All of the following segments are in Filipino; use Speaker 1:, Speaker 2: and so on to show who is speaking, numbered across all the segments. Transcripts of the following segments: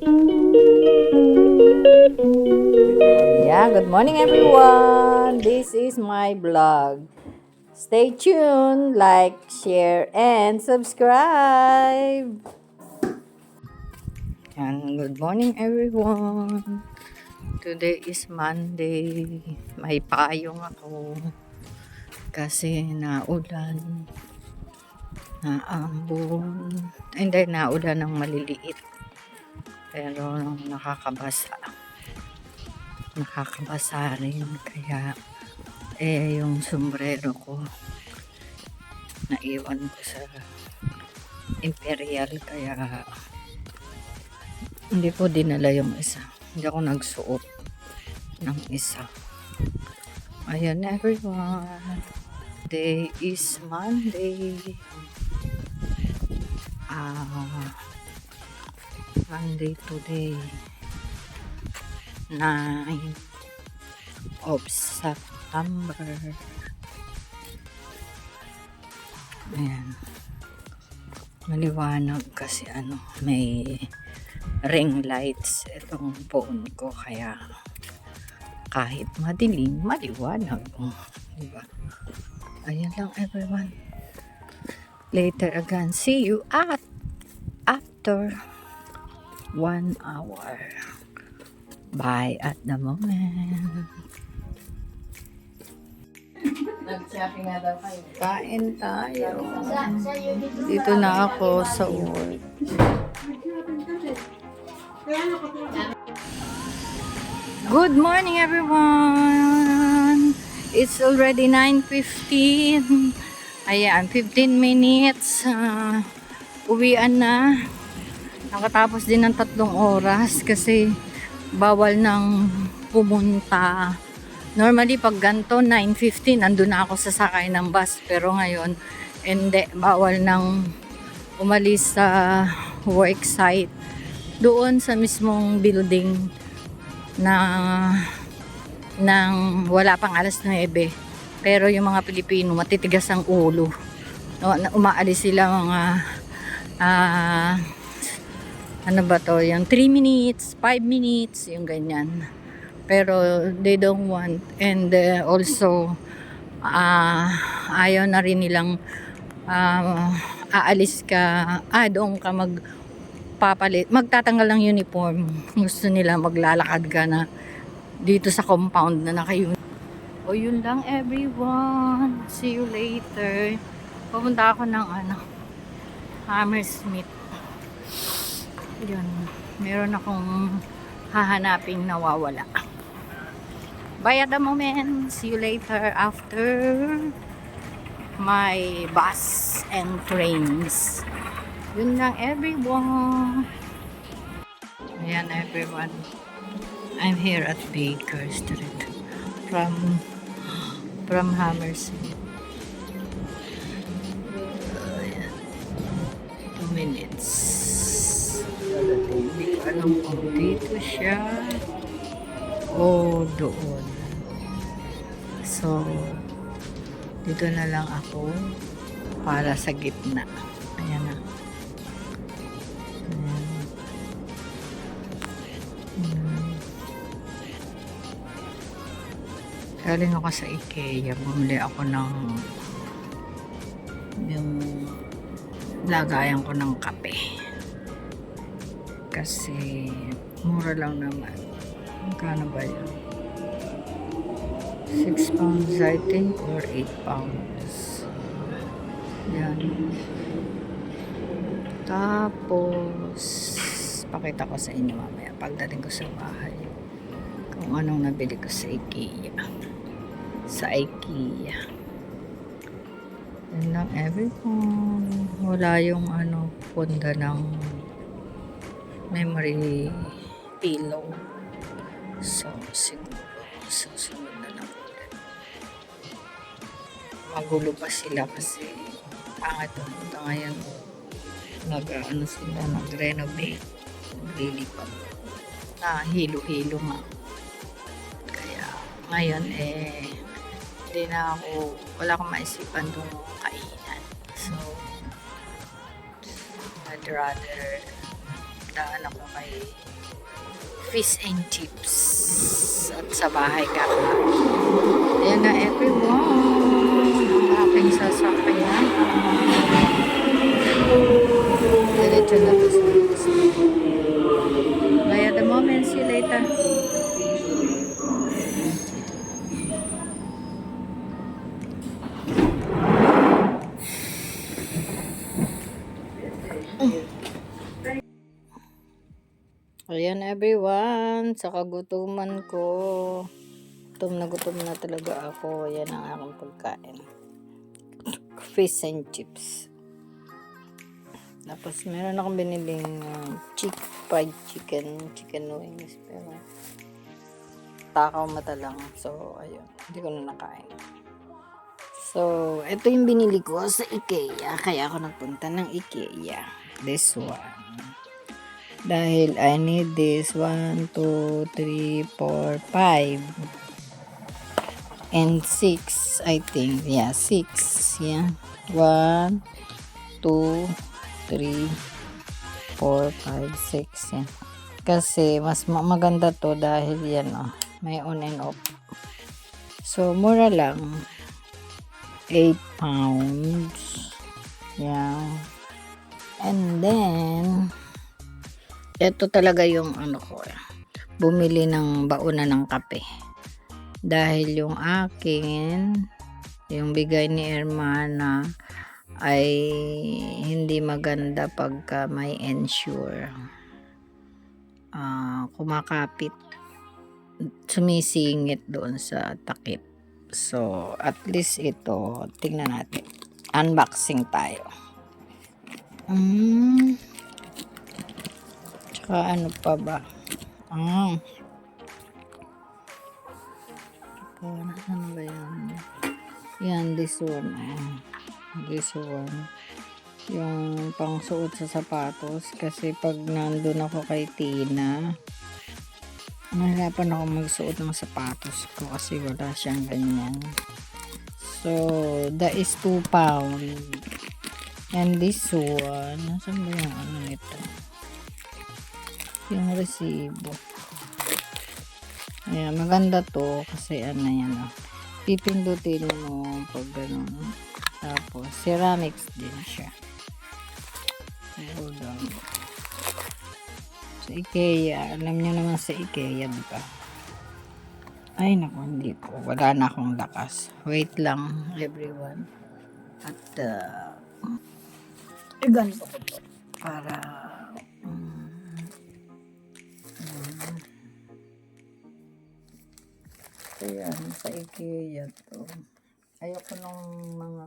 Speaker 1: Yeah, good morning everyone. This is my vlog. Stay tuned, like, share, and subscribe. And good morning everyone. Today is Monday. May payong ako kasi naulan, naambon. Hindi, naulan ng maliliit. Pero nakakabasa. Nakakabasa rin. Kaya yung sombrero ko naiwan ko sa Imperial, kaya hindi ko dinala yung isa. Hindi ako nagsuot ng isa. Ayan everyone. Today is Monday. Monday today. 9 of September. Ayan. Maliwanag kasi may ring lights itong phone ko, kaya kahit madilim, maliwanag. Diba? Ayan lang everyone. Later again. See you after 1 hour. Bye at the moment. Nag-shopping na daw kayo. Kain tayo. Dito na ako sa work. Good morning everyone. It's already 9:15. Ayan, 15 minutes. Uwian na. Nakatapos din ng 3 oras kasi bawal nang pumunta. Normally pag ganito 9:15 nandun na ako sa sakay ng bus, pero ngayon hindi, bawal nang umalis sa work site doon sa mismong building na nang wala pang alas 9. Pero yung mga Pilipino matitigas ang ulo. Umaalis sila mga ano ba to, yung 3 minutes, 5 minutes, yung ganyan. Pero they don't want, and also ayaw na rin nilang aalis ka, doon ka magpapalit, magtatanggal ng uniform. Gusto nila maglalakad ka na dito sa compound na naka-uniform. O yun lang everyone, see you later. Pupunta ako ng Hammersmith. Yun, meron akong hahanaping nawawala. Bye at the moment. See you later after my bus and trains. Yun lang everyone. Ayan everyone. I'm here at Baker Street from Hammersmith. 2 minutes. Hindi ko alam kung dito siya o doon. So, dito na lang ako para sa gitna. Ayan na. Galing ako sa IKEA. Bumili ako ng yung lagayan ko ng kape. Kasi mura lang naman. Magkano ba yun? 6 pounds I think, or 8 pounds. Yan. Tapos pakita ko sa inyo mamaya pagdating ko sa bahay kung anong nabili ko sa IKEA. Yan lang everyone. Wala yung punda ng memory pillow. So siguro susunod na lang ulit. Magulo pa sila kasi pangit ito ngayon. Sila nag-renovate, naglilipat na hilo-hilo nga. Kaya ngayon hindi na ako, wala akong maisipan itong kainan. So I'd rather daan ako kay Fish and Chips. At sa bahay kakain. Ayan na everyone. Ang aking sasakyan. Diretso na to sa Bye at the moment. See you later. Ayan everyone, sa kagutuman ko, gutom na talaga ako. Ayan ang aking pagkain. Fish and chips. Tapos meron akong biniling fried chicken wings. Pero takaw mata lang. So, ayun, hindi ko na nakain. So, ito yung binili ko sa IKEA. Kaya ako nagpunta ng IKEA. This one. Dahil I need this 1, 2, 3, 4, 5 and 6 I think. Yeah, 6. Yeah. 1, 2, 3, 4, 5, 6. Yeah. Kasi mas maganda to dahil yan may on and off. So, mura lang. 8 pounds. Yeah. And then ito talaga yung ko, bumili ng bauna ng kape. Dahil yung akin, yung bigay ni Hermana ay hindi maganda pagka may ensure. Kumakapit, sumisingit doon sa takip. So, at least ito, tingnan natin. Unboxing tayo. Ano pa ba? Ano ba yan? Yan, this one. This one. Yung pangsuot sa sapatos. Kasi pag nandun ako kay Tina, nahirapan ako magsuot ng sapatos ko kasi wala siyang ganyan. So, that is 2 pounds. And this one, nasan ba yung nito? Yung resibo. Ayan, maganda to kasi yan pipindutin mo pag ganun. Tapos ceramics din siya. Hold on. Sa IKEA, alam nyo naman sa IKEA, diba? Ay naku, hindi ko, wala na akong lakas. Wait lang everyone. At ganito ko to para ayan, sa IKEA to. Ayoko nung mga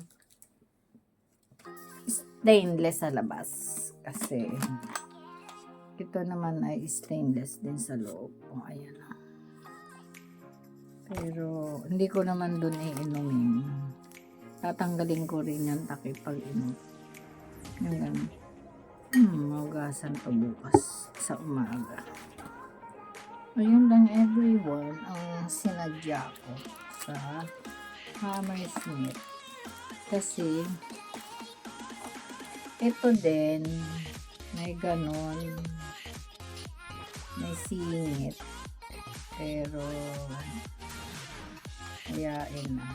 Speaker 1: stainless sa labas. Kasi ito naman ay stainless din sa loob. Ayan. Pero hindi ko naman dun iinumin. Tatanggalin ko rin yung takip pag inom. Yung ganun. Maugasan pa bukas sa umaga. Ayun lang everyone ang sinadya ko sa Hammersmith. Kasi ito din may ganon, may singit, pero ayain na.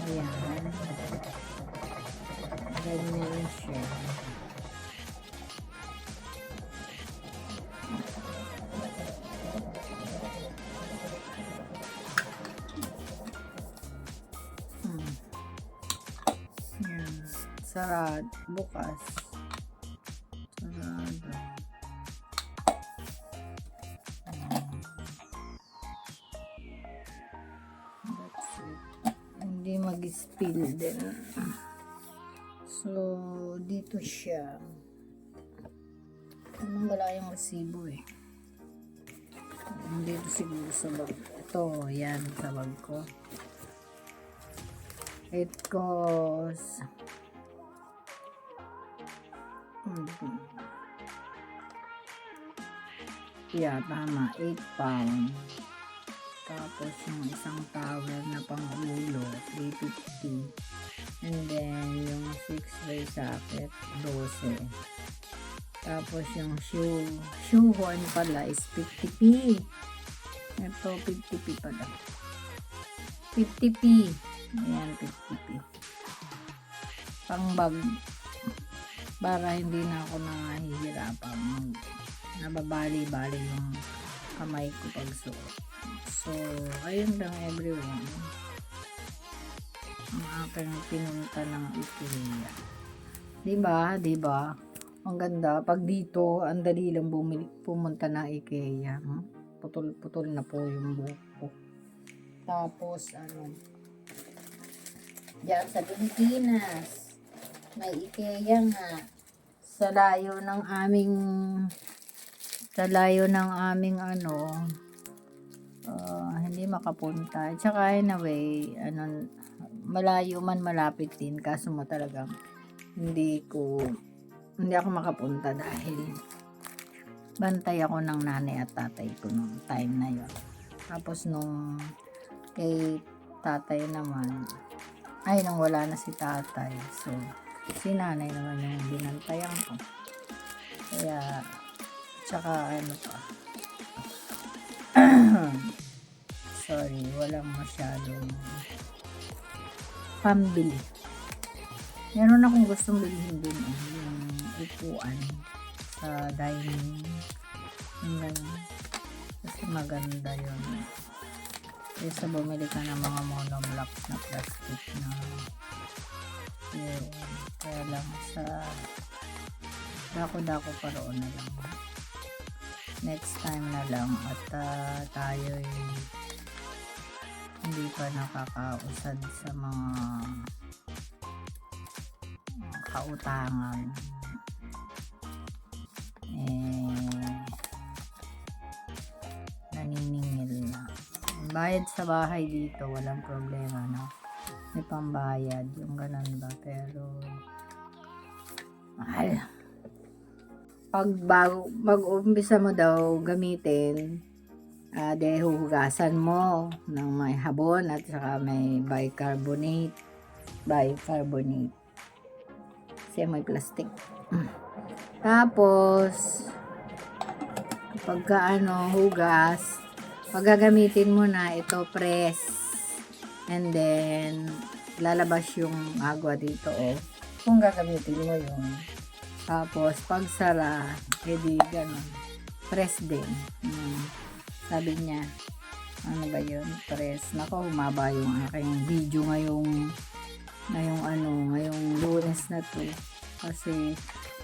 Speaker 1: Ayan. Ganyan siya. Ayan. Sarad. Bukas. Sarado. That's it. Hindi mag-spill din. So, dito siya. Anong wala yung resibo eh. Dito siguro sa bag. Ito, yan sa bag ko. It costs yeah, tama, 8 pounds. Tapos yung isang towel na pang-ulo, 350. And then yung 6-way socket, 12. Tapos yung shoe horn pala is 50p. Ito, 50p pala. 50p. Ayan, 50p. Pang bag. Para hindi na ako nahihirapan. Nababali-bali yung kamay ko pag suot. So, ayun lang everyone. Ang aking pinunta ng IKEA. Diba? Ang ganda. Pag dito, ang dali lang pumunta ng IKEA. Putol-putol na po yung buhok ko. Tapos, diyan sa Pilipinas, may IKEA nga. Sa layo ng aming hindi makapunta. Tsaka anyway, malayo man malapit din. Kaso mo talagang hindi ako makapunta dahil bantay ako ng nanay at tatay ko nung time na yun. Tapos nung kay tatay naman, nung wala na si tatay, so si nanay naman yung binantayan ko. Kaya tsaka sorry, walang masyadong pambili. Meron akong gustong bilhin din yung upuan sa dining. Yung ganun. Kasi maganda yun. Kaysa bumili ka ng mga monoblocks na plastic na yun. Kaya lang sa dako-dako pa roon na lang. Next time na lang at tayo hindi pa nakakausad sa mga kautangan. Naniningil na. Bayad sa bahay dito, walang problema, no? May pambayad, yung ganun ba? Pero mahal. Pag mag-umpisa mo daw gamitin, huhugasan mo ng may habon at saka may bicarbonate. Kasi may plastic. Tapos pagka hugas, pag gagamitin mo na ito, press, and then lalabas yung agua dito, kung gagamitin mo yun. Tapos pag sara, edi ganun, press din. Sabi niya, ano ba yun, press. Nako, humaba yung aking video ngayong Lunes na to, kasi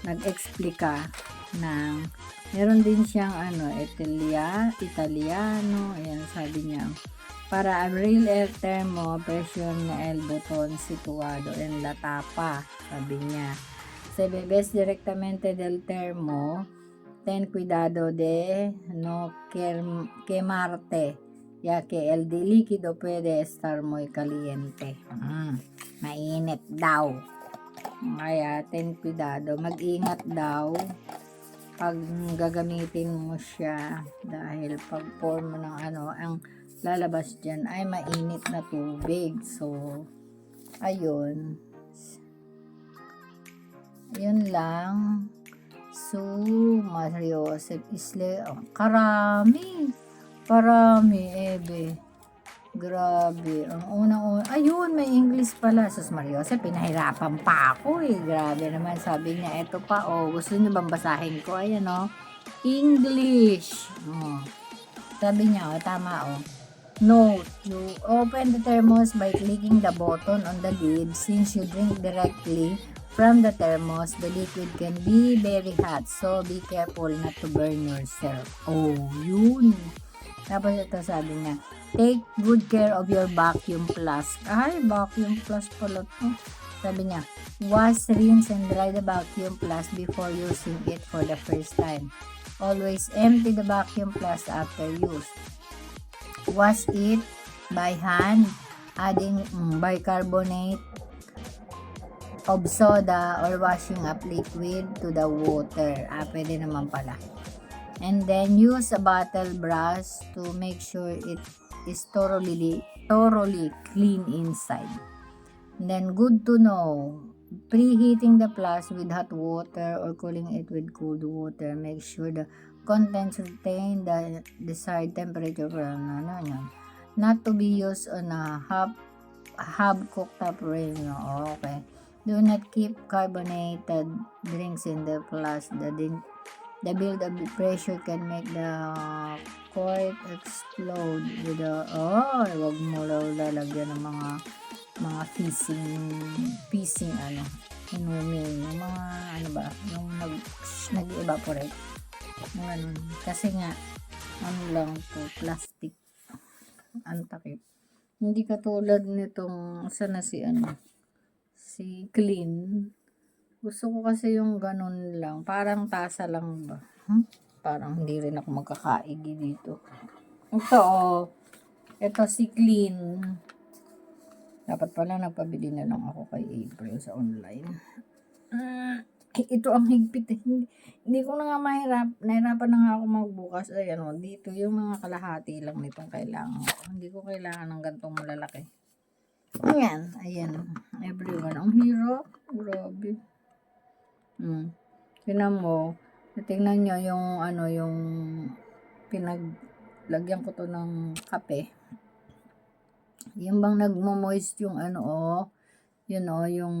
Speaker 1: nag-explica ng meron din siyang Italiano. Ayan, sabi niya, para abrir el termo, presione el botón situado en la tapa. Sabi niya, se bebes directamente del termo, ten cuidado de no quemarte, ya que el líquido puede estar muy caliente. Mainit daw. Kaya ten cuidado, mag-ingat daw pag gagamitin mo siya, dahil pag pour mo ng ang lalabas dyan ay mainit na tubig. So ayun lang. So Mario Joseph Isle, karami ebe, grabe. Ang unang ayun, may English pala. Sus Mario Joseph, pinahirapan pa ako grabe naman. Sabi niya, eto pa gusto niyo bang basahin ko? Ayan English. Sabi niya tama Note, you open the thermos by clicking the button on the lid. Since you drink directly from the thermos, the liquid can be very hot, so be careful not to burn yourself. Yun. Tapos ito sabi niya, take good care of your vacuum flask. Vacuum flask pala to. Sabi niya, wash, rinse, and dry the vacuum flask before using it for the first time. Always empty the vacuum flask after use. Wash it by hand, adding bicarbonate of soda or washing up liquid to the water. Pwede naman pala. And then use a bottle brush to make sure it
Speaker 2: is thoroughly clean inside. And then good to know, preheating the flask with hot water or cooling it with cold water. Make sure the contents retain the desired temperature for not to be used on a half cooked up rain. Okay. Do not keep carbonated drinks in the flask. The build of the pressure can make the cork explode with wag mo lalagyan ng mga fishing inumin yung mga yung nag-evaporate yung ganun. Kasi nga lang to plastic, ang takip. Hindi katulad nitong sana si clean. Gusto ko kasi yung ganun lang. Parang tasa lang ba? Parang hindi rin ako magkakaigi dito. Ito si clean. Dapat pala nagpabili na lang ako kay April sa online. Ito ang higpit. Hindi ko na nga nahirapan na nga ako magbukas. Ayan dito yung mga kalahati lang nitong kailangan ko. Hindi ko kailangan ng gantong malalaki. Ayan. Everyone. Ang hirap. Grabe. Tingnan mo. Tingnan nyo yung pinaglagyan ko to ng kape. Yung bang nagmo-moist yung yung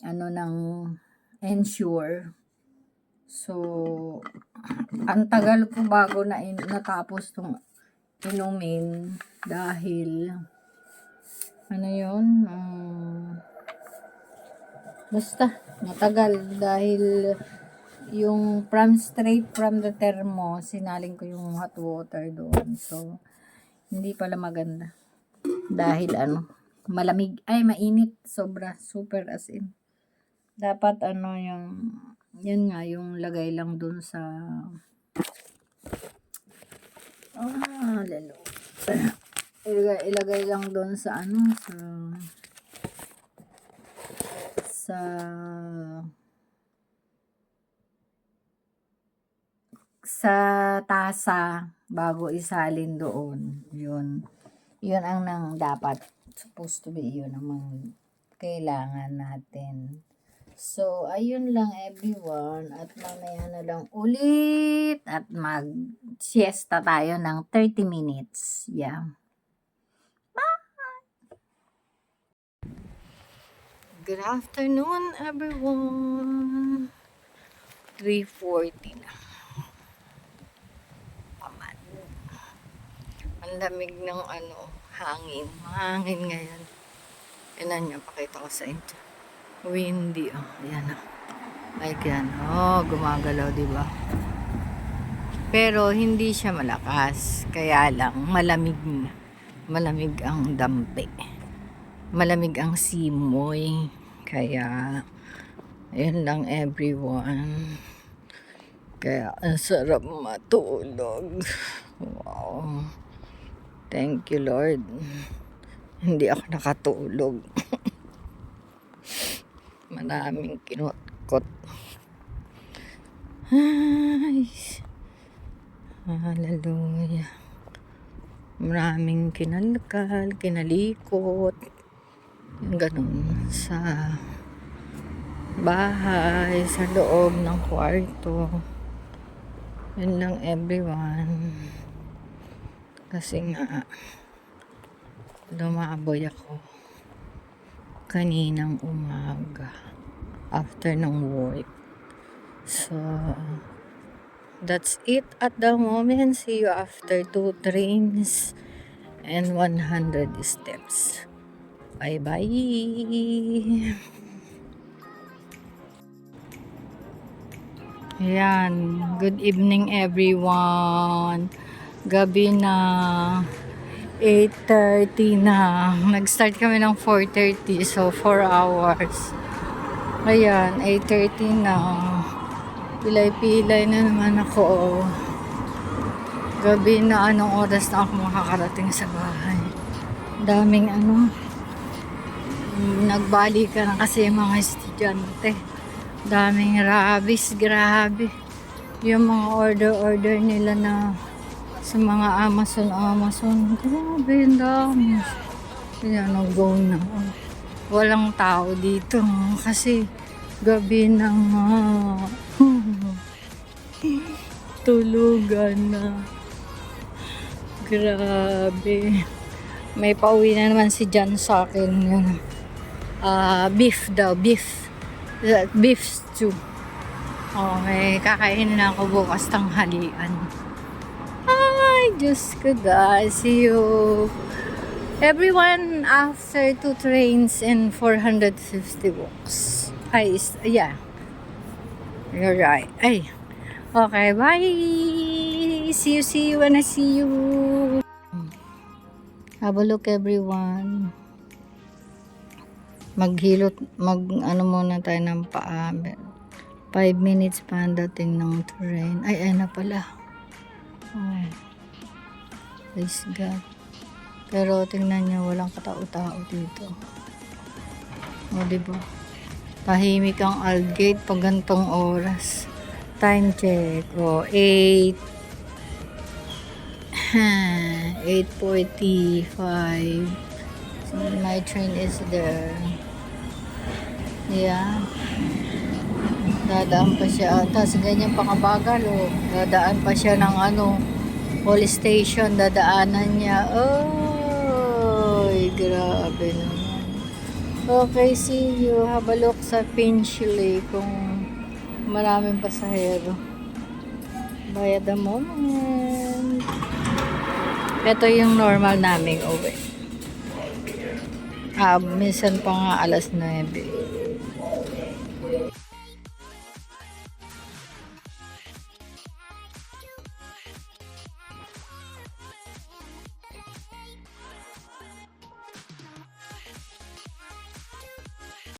Speaker 2: ng Ensure. So, ang tagal ko bago natapos tong inumin dahil basta matagal dahil yung straight from the thermo, sinaling ko yung hot water doon. So, hindi pala maganda. Dahil malamig, mainit, sobra, super as in. Dapat yung lagay lang doon sa lalo. Ilagay lang doon sa tasa bago isalin doon. Yun ang dapat, supposed to be yun ang kailangan natin. So ayun lang everyone, at mamaya na lang ulit at mag-siesta tayo ng 30 minutes.
Speaker 1: Good afternoon, everyone. 3:40 na. Ang lamig ng hangin. Mahangin ngayon. Ilan niya, pakita ko sa inyo. Windy, Ayan, Ayan, gumagalaw, diba? Pero hindi siya malakas. Kaya lang, malamig ang dampi. Malamig ang simoy. Kaya, ayun lang everyone. Kaya, ang sarap matulog. Wow. Thank you, Lord. Hindi ako nakatulog. Maraming kinutkot. Ay, hallelujah. Maraming kinalikot. Ganun sa bahay, sa loob ng kwarto. Yun lang everyone. Kasi nga lumaboy ako kaninang umaga after ng work. So that's it at the moment. See you after 2 trains and 100 steps. Bye-bye. Ayan. Good evening, everyone. Gabi na. 8:30 na. Nag-start kami ng 4:30. So, 4 hours. Ayan. 8:30 na. Pilay-pilay na naman ako. Gabi na. Anong oras na ako makakarating sa bahay. Daming nagbalik na kasi mga estudyante. Daming rabies, grabe. Yung mga order nila na sa mga Amazon. Grabe, ang dami. Yan, go na. Walang tao dito kasi gabi na nga. Tulugan na. Grabe. May pauwi na naman si Jan sa akin. Yun. Beef daw. Beef stew. Okay, kakainin na ako bukas tanghalian. Ay, Diyos ko dahil. See you. Everyone after 2 trains and 450 walks. Yeah. You're right. Ay. Okay, bye. See you when I see you. Have a look, everyone. Ano muna tayo ng paa. 5 minutes pa ang dating ng train. Ay na pala. Oh. Praise God. Pero tingnan niyo, walang katao-tao dito. O, diba? Tahimik ang Aldgate pag gantong oras. Time check. O, 8:45. So, my train is there. Yeah. Dadaan pa siya. Tapos ganyan pa kabagal, oh. Dadaan pa siya ng police station. Dadaanan niya. Grabe naman. Okay, see you. Have a look sa Finchley kung maraming pasahero. By the moment. Ito yung normal naming uwi. Minsan pa nga alas 9.